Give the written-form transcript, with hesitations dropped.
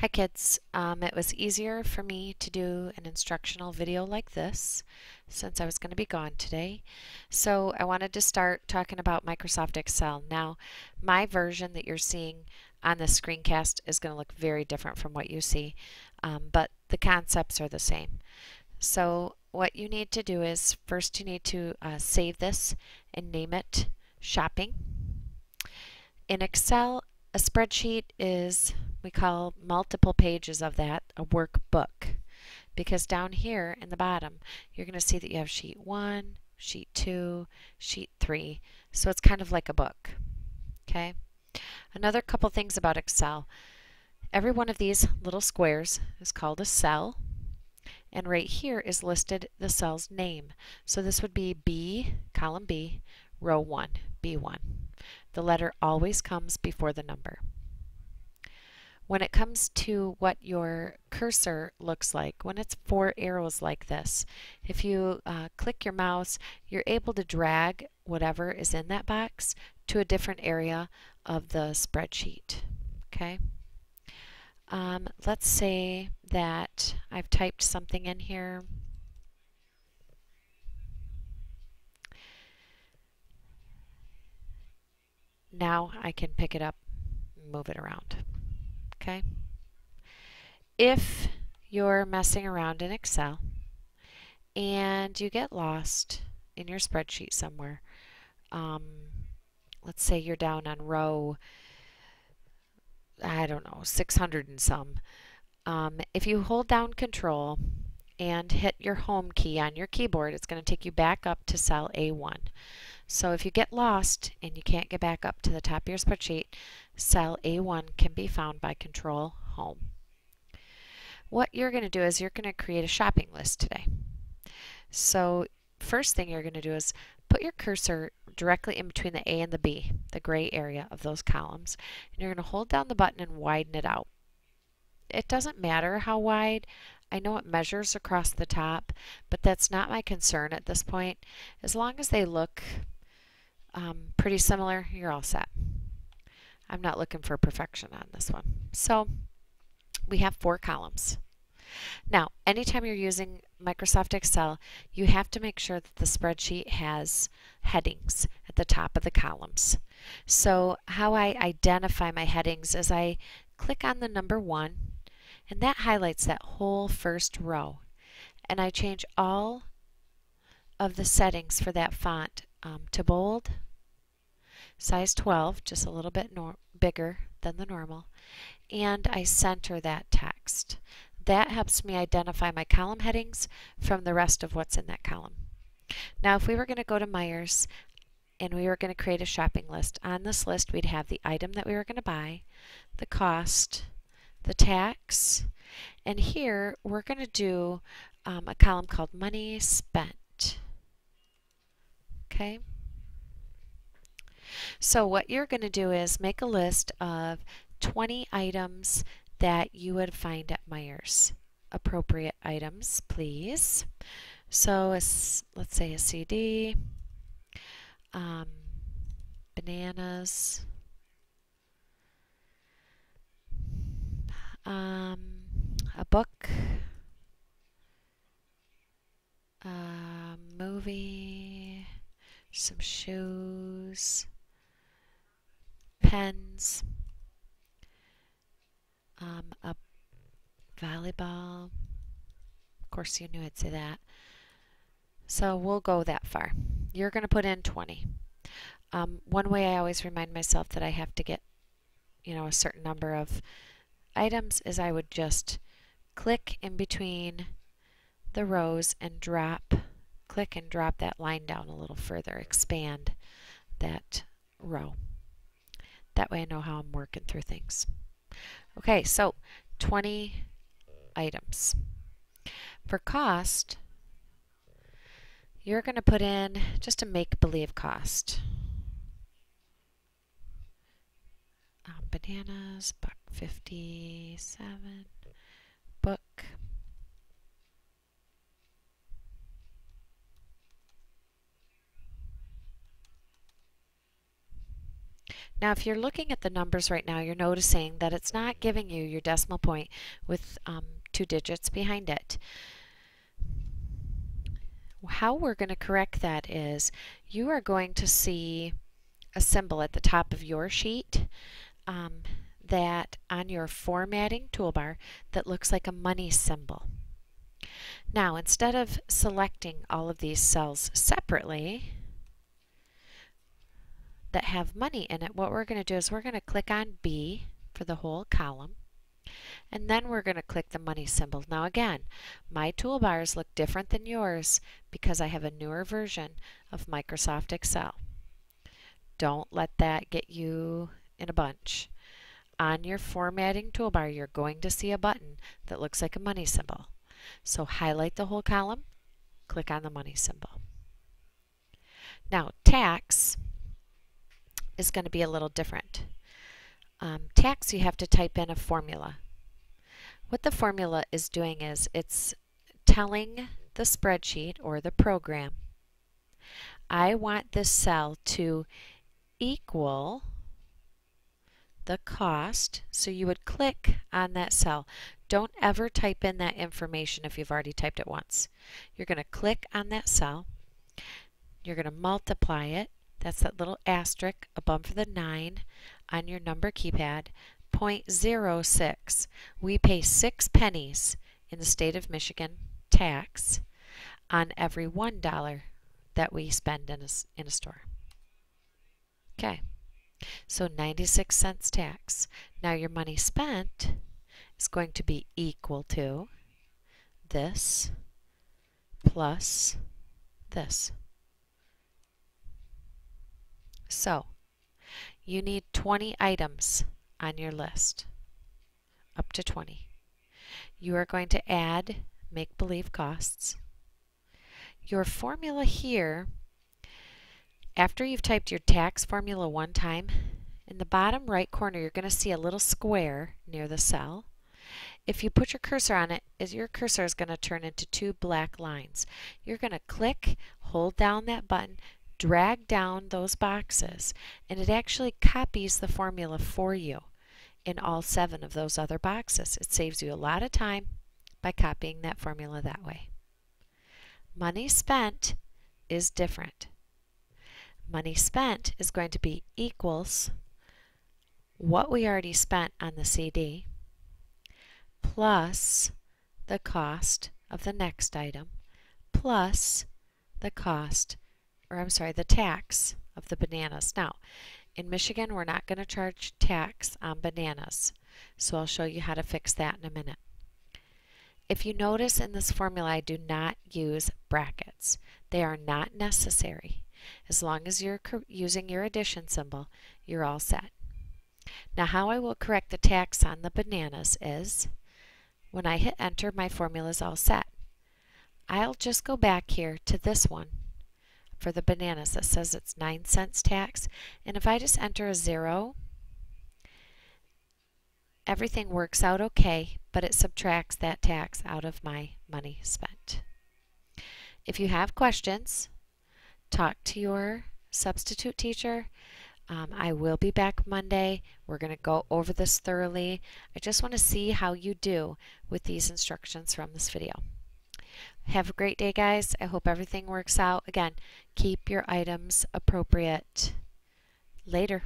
Hi kids, it was easier for me to do an instructional video like this since I was going to be gone today. So I wanted to start talking about Microsoft Excel. Now, my version that you're seeing on the screencast is going to look very different from what you see, but the concepts are the same. So what you need to do is first you need to save this and name it Shopping. In Excel, a spreadsheet is, we call multiple pages of that a workbook, because down here in the bottom you're going to see that you have sheet 1, sheet 2, sheet 3, so it's kind of like a book. Okay. Another couple things about Excel. Every one of these little squares is called a cell, and right here is listed the cell's name. So this would be B, column B, row 1, B1. The letter always comes before the number. When it comes to what your cursor looks like, when it's 4 arrows like this, if you click your mouse, you're able to drag whatever is in that box to a different area of the spreadsheet. Okay. Let's say that I've typed something in here. Now I can pick it up and move it around. Okay. If you're messing around in Excel and you get lost in your spreadsheet somewhere, let's say you're down on row, I don't know, 600 and some. If you hold down Control and hit your home key on your keyboard, it's going to take you back up to cell A1. So if you get lost and you can't get back up to the top of your spreadsheet, cell A1 can be found by Control Home. What you're going to do is you're going to create a shopping list today. So first thing you're going to do is put your cursor directly in between the A and the B, the gray area of those columns, and you're going to hold down the button and widen it out. It doesn't matter how wide. I know it measures across the top, but that's not my concern at this point. As long as they look pretty similar, you're all set. I'm not looking for perfection on this one. So we have 4 columns. Now, anytime you're using Microsoft Excel, you have to make sure that the spreadsheet has headings at the top of the columns. So how I identify my headings is I click on the number 1, and that highlights that whole first row. And I change all of the settings for that font to bold, size 12, just a little bit bigger than the normal, and I center that text. That helps me identify my column headings from the rest of what's in that column. Now if we were going to go to Myers and we were going to create a shopping list, on this list we'd have the item that we were going to buy, the cost, the tax, and here we're going to do a column called money spent. Okay. So what you're going to do is make a list of 20 items that you would find at Myers. Appropriate items, please. So let's say a CD, bananas, a book, a movie, some shoes, pens, a volleyball. Of course, you knew I'd say that. So we'll go that far. You're going to put in 20. One way I always remind myself that I have to get, a certain number of items is I would just click in between the rows and click and drop that line down a little further, expand that row. That way I know how I'm working through things. Okay, so 20 items. For cost, you're going to put in just a make-believe cost. Bananas, $1.57, book, Now if you're looking at the numbers right now, you're noticing that it's not giving you your decimal point with 2 digits behind it. How we're going to correct that is you are going to see a symbol at the top of your sheet that on your formatting toolbar that looks like a money symbol. Now instead of selecting all of these cells separately that have money in it, what we're going to do is we're going to click on B for the whole column, and then we're going to click the money symbol. Now again, my toolbars look different than yours because I have a newer version of Microsoft Excel. Don't let that get you in a bunch. On your formatting toolbar, you're going to see a button that looks like a money symbol. So highlight the whole column, click on the money symbol. Now tax is going to be a little different. Tax, you have to type in a formula. What the formula is doing is it's telling the spreadsheet or the program, I want this cell to equal the cost, so you would click on that cell. Don't ever type in that information if you've already typed it once. You're going to click on that cell, you're going to multiply it, that's that little asterisk above the 9 on your number keypad, 0.06. We pay 6 pennies in the state of Michigan tax on every $1 that we spend in a store. Okay. So 96 cents tax. Now your money spent is going to be equal to this plus this. So you need 20 items on your list, up to 20. You are going to add make-believe costs. Your formula here, after you've typed your tax formula one time, in the bottom right corner you're going to see a little square near the cell. If you put your cursor on it, your cursor is going to turn into 2 black lines. You're going to click, hold down that button, drag down those boxes, and it actually copies the formula for you in all 7 of those other boxes. It saves you a lot of time by copying that formula that way. Money spent is different. Money spent is going to be equals what we already spent on the CD plus the cost of the next item plus the cost, or I'm sorry, the tax of the bananas. Now, in Michigan, we're not going to charge tax on bananas, so I'll show you how to fix that in a minute. If you notice in this formula, I do not use brackets. They are not necessary. As long as you're using your addition symbol, you're all set. Now, how I will correct the tax on the bananas is, when I hit enter, my formula is all set. I'll just go back here to this one for the bananas that says it's 9 cents tax, and if I just enter a 0, everything works out okay, but it subtracts that tax out of my money spent. If you have questions, talk to your substitute teacher. I will be back Monday. We're going to go over this thoroughly. I just want to see how you do with these instructions from this video. Have a great day, guys. I hope everything works out. Again, keep your items appropriate. Later.